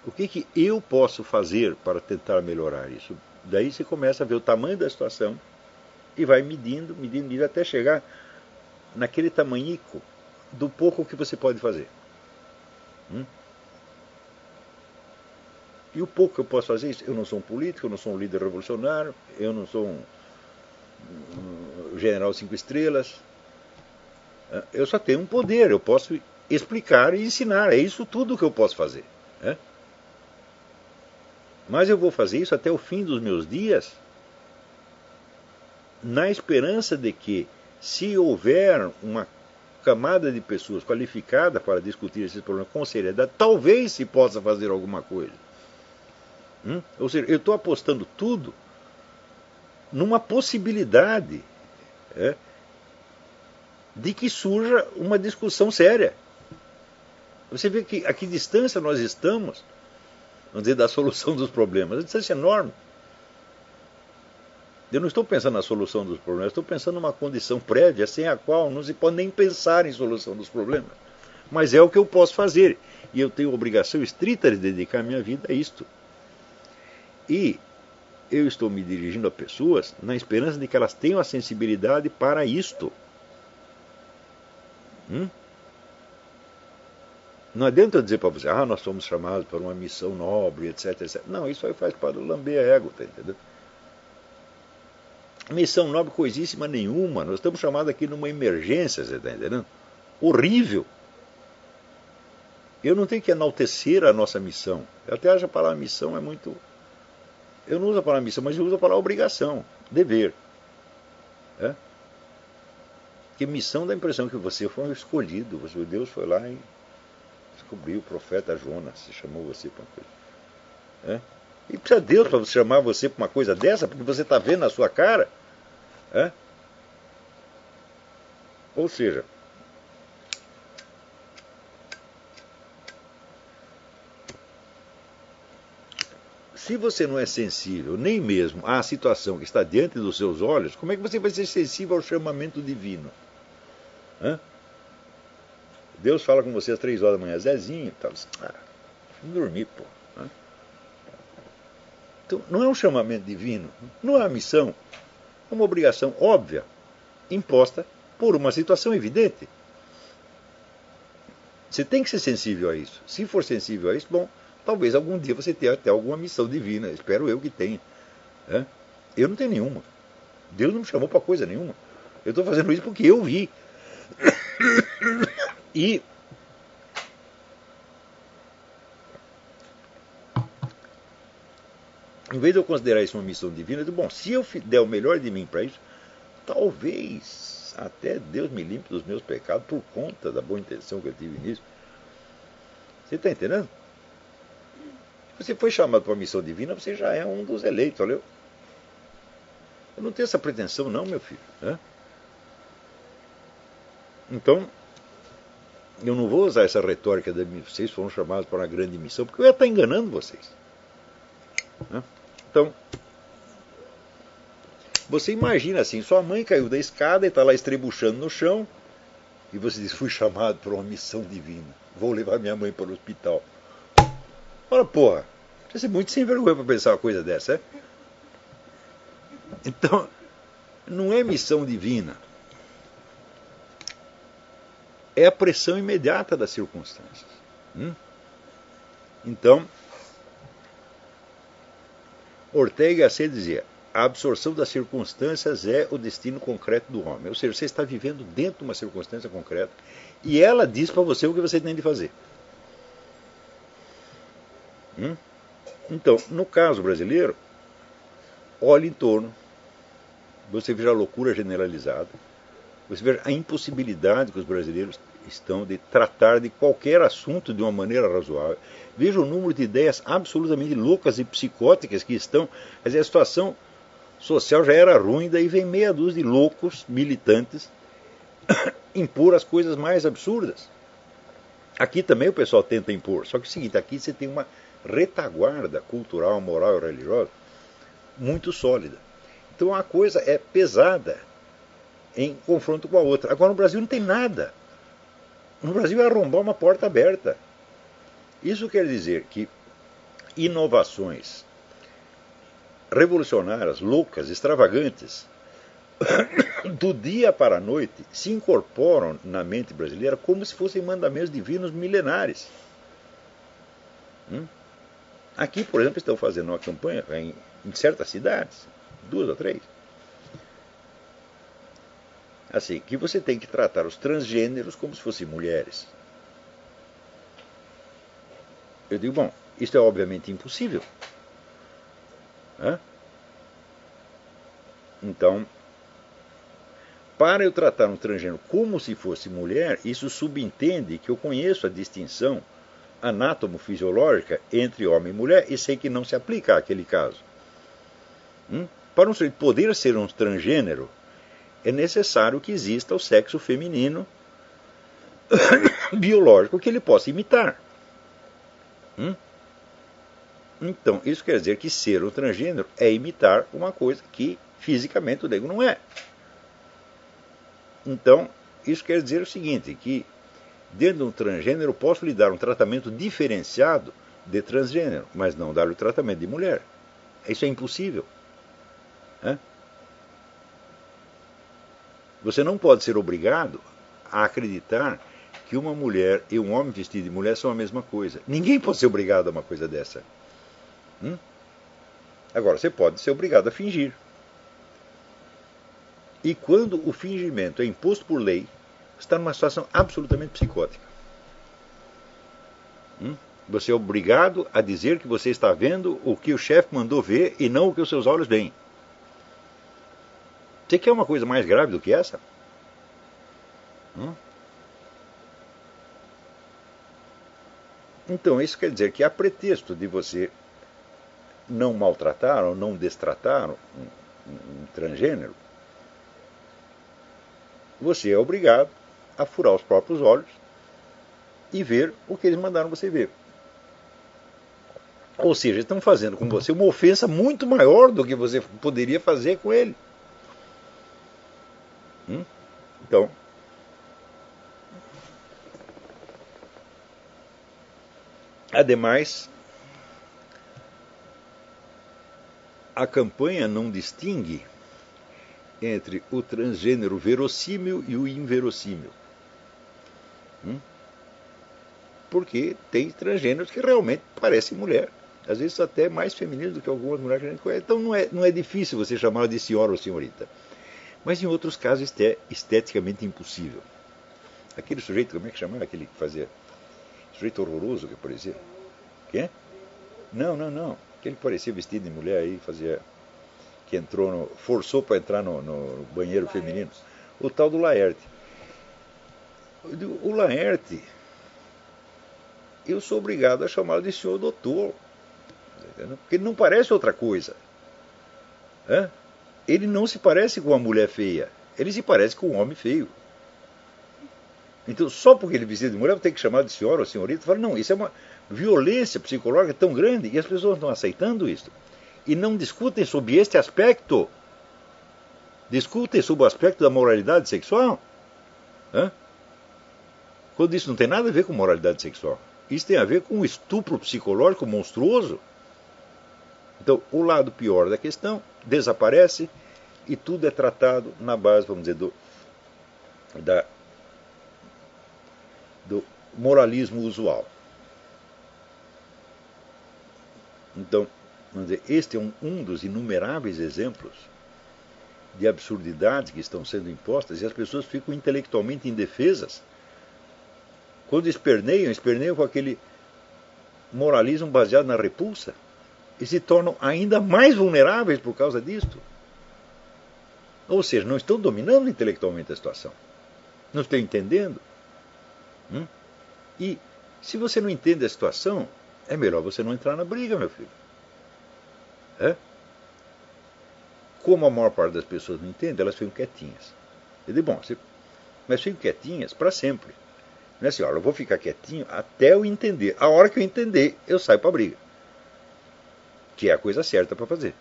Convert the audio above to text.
O que eu posso fazer para tentar melhorar isso? Daí você começa a ver o tamanho da situação e vai medindo, medindo, medindo, até chegar naquele tamanhico do pouco que você pode fazer. E o pouco que eu posso fazer é isso. Eu não sou um político, eu não sou um líder revolucionário, eu não sou um general 5 estrelas. Eu só tenho um poder, eu posso explicar e ensinar. É isso tudo que eu posso fazer. Mas eu vou fazer isso até o fim dos meus dias, na esperança de que, se houver uma camada de pessoas qualificada para discutir esses problemas com seriedade, talvez se possa fazer alguma coisa. Ou seja, eu estou apostando tudo numa possibilidade de que surja uma discussão séria. Você vê que a que distância nós estamos, vamos dizer, da solução dos problemas. A distância é enorme. Eu não estou pensando na solução dos problemas, estou pensando numa condição prévia sem a qual não se pode nem pensar em solução dos problemas. Mas é o que eu posso fazer. E eu tenho a obrigação estrita de dedicar minha vida a isto. E eu estou me dirigindo a pessoas na esperança de que elas tenham a sensibilidade para isto. Não adianta eu dizer para você, nós somos chamados para uma missão nobre, etc, etc. Não, isso aí faz parte do lamber a ego, tá entendendo? Missão nobre coisíssima nenhuma. Nós estamos chamados aqui numa emergência, você está entendendo? Horrível. Eu não tenho que enaltecer a nossa missão. Eu até acho que a palavra missão é muito... Eu não uso a palavra missão, mas eu uso a palavra obrigação, dever. Porque missão dá a impressão que você foi um escolhido. Deus foi lá e descobriu o profeta Jonas, se chamou você para uma coisa. E precisa de Deus para chamar você para uma coisa dessa, porque você está vendo na sua cara. Ou seja, se você não é sensível nem mesmo à situação que está diante dos seus olhos, como é que você vai ser sensível ao chamamento divino? Deus fala com você às 3 horas da manhã, Zezinho, tal. Não dormir, pô. Então, não é um chamamento divino, não é uma missão, é uma obrigação óbvia, imposta por uma situação evidente. Você tem que ser sensível a isso. Se for sensível a isso, bom, talvez algum dia você tenha até alguma missão divina. Espero eu que tenha. Eu não tenho nenhuma. Deus não me chamou para coisa nenhuma. Eu estou fazendo isso porque eu vi. E em vez de eu considerar isso uma missão divina, eu digo, bom, se eu der o melhor de mim para isso, talvez até Deus me limpe dos meus pecados por conta da boa intenção que eu tive nisso. Você está entendendo? Se você foi chamado para uma missão divina, você já é um dos eleitos, valeu? Eu não tenho essa pretensão não, meu filho. Então, eu não vou usar essa retórica de vocês foram chamados para uma grande missão, porque eu ia estar enganando vocês. Então, você imagina assim, sua mãe caiu da escada e está lá estrebuchando no chão, e você diz, fui chamado para uma missão divina, vou levar minha mãe para o hospital. Ora, porra, você é muito sem vergonha para pensar uma coisa dessa, Então, não é missão divina. É a pressão imediata das circunstâncias. Então, Ortega y Gasset dizia, a absorção das circunstâncias é o destino concreto do homem. Ou seja, você está vivendo dentro de uma circunstância concreta e ela diz para você o que você tem de fazer. Então, no caso brasileiro, olhe em torno, você veja a loucura generalizada, você veja a impossibilidade que os brasileiros estão de tratar de qualquer assunto de uma maneira razoável. Veja o número de ideias absolutamente loucas e psicóticas que estão. Quer dizer, a situação social já era ruim, daí vem meia dúzia de loucos militantes impor as coisas mais absurdas. Aqui também o pessoal tenta impor, só que é o seguinte, aqui você tem uma retaguarda cultural, moral e religiosa muito sólida. Então a coisa é pesada em confronto com a outra. Agora no Brasil não tem nada. No Brasil é arrombar uma porta aberta. Isso quer dizer que inovações revolucionárias, loucas, extravagantes, do dia para a noite, se incorporam na mente brasileira como se fossem mandamentos divinos milenares. Aqui, por exemplo, estão fazendo uma campanha em certas cidades, 2 ou 3, assim, que você tem que tratar os transgêneros como se fossem mulheres. Eu digo, bom, isso é obviamente impossível. Então, para eu tratar um transgênero como se fosse mulher, isso subentende que eu conheço a distinção anátomo-fisiológica entre homem e mulher e sei que não se aplica àquele caso. Para um sujeito poder ser um transgênero, é necessário que exista o sexo feminino biológico que ele possa imitar. Então, isso quer dizer que ser um transgênero é imitar uma coisa que fisicamente o nego não é. Então, isso quer dizer o seguinte, que dentro de um transgênero eu posso lhe dar um tratamento diferenciado de transgênero, mas não dar-lhe o tratamento de mulher. Isso é impossível. Você não pode ser obrigado a acreditar que uma mulher e um homem vestido de mulher são a mesma coisa. Ninguém pode ser obrigado a uma coisa dessa. Agora, você pode ser obrigado a fingir. E quando o fingimento é imposto por lei, você está numa situação absolutamente psicótica. Você é obrigado a dizer que você está vendo o que o chefe mandou ver e não o que os seus olhos veem. Você quer uma coisa mais grave do que essa? Então, isso quer dizer que, a pretexto de você não maltratar ou não destratar um transgênero, você é obrigado a furar os próprios olhos e ver o que eles mandaram você ver. Ou seja, estão fazendo com você uma ofensa muito maior do que você poderia fazer com ele. Então, ademais, a campanha não distingue entre o transgênero verossímil e o inverossímil. Porque tem transgêneros que realmente parecem mulher. Às vezes até mais femininos do que algumas mulheres que a gente conhece. Então não é difícil você chamá-la de senhora ou senhorita. Mas em outros casos é esteticamente impossível. Aquele sujeito, como é que chamava? Aquele que fazia... Sujeito horroroso que aparecia. Quem? Não. Aquele que parecia vestido de mulher aí, fazia... que entrou forçou para entrar no banheiro feminino. O tal do Laerte. O Laerte, eu sou obrigado a chamá-lo de senhor doutor. Porque ele não parece outra coisa. Ele não se parece com uma mulher feia. Ele se parece com um homem feio. Então, só porque ele é vestido de mulher, eu tenho que chamar de senhora ou senhorita. Falo, não, isso é uma violência psicológica tão grande e as pessoas estão aceitando isso. E não discutem sobre este aspecto. Discutem sobre o aspecto da moralidade sexual. Quando isso não tem nada a ver com moralidade sexual. Isso tem a ver com um estupro psicológico monstruoso. Então, o lado pior da questão desaparece e tudo é tratado na base, vamos dizer, do moralismo usual. Então, vamos dizer, este é um dos inumeráveis exemplos de absurdidades que estão sendo impostas e as pessoas ficam intelectualmente indefesas. Quando esperneiam com aquele moralismo baseado na repulsa e se tornam ainda mais vulneráveis por causa disto. Ou seja, não estão dominando intelectualmente a situação. Não estão entendendo. E se você não entende a situação, é melhor você não entrar na briga, meu filho. Como a maior parte das pessoas não entende, elas ficam quietinhas. Eu digo, bom, mas ficam quietinhas para sempre. Não é assim, olha, eu vou ficar quietinho até eu entender. A hora que eu entender, eu saio para a briga. Que é a coisa certa para fazer.